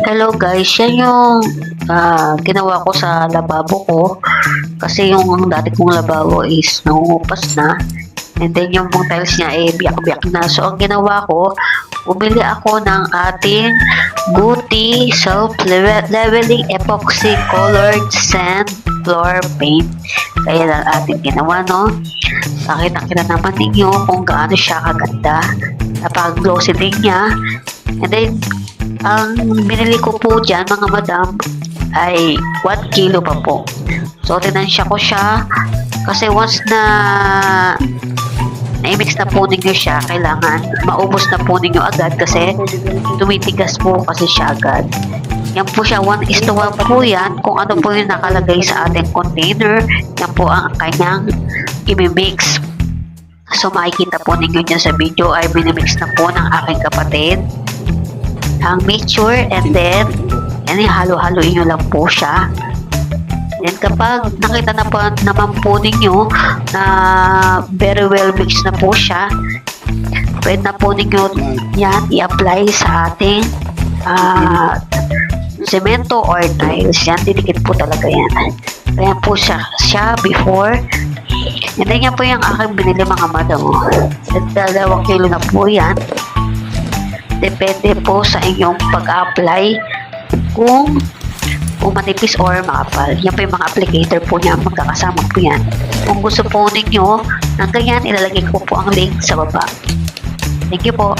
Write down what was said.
Hello guys, yan yung ginawa ko sa lababo ko kasi yung dati kong lababo is nangungupas na and then yung pong tiles niya biyak-biyak na. So ang ginawa ko, bumili ako ng ating Guti Self-Leveling Epoxy Colored Sand Floor Paint. Kaya lang ating ginawa, no? Nakita naman ninyo kung gaano siya kaganda. Napaka-glossy din niya. And then ang binili ko po dyan mga madam ay 1 kilo pa po. So tinansya ko siya kasi once na na-mix na po ninyo siya, kailangan maubos na po ninyo agad kasi tumitigas po kasi siya agad. Yan po siya, 1:1 po yan. Kung ano po yung nakalagay sa ating container, yan po ang kanyang imimix. So makikita po ninyo dyan sa video ay minimix na po ng aking kapatid ang mixture, and then halo-haloin nyo lang po siya. Then kapag nakita na po naman po ninyo na very well mixed na po siya, pwede na po ninyo yan i-apply sa ating semento or tiles. Yan, didikit po talaga yan. Kaya po siya before. And then yan po yung aking binili mga madam. 2 kilo na po yan. Depende po sa inyong pag-apply kung manipis or makapal. Yan po yung mga applicator po niya, magkakasama po yan. Kung gusto po ninyo ng ganyan, ilalagay ko po ang link sa baba. Thank you po.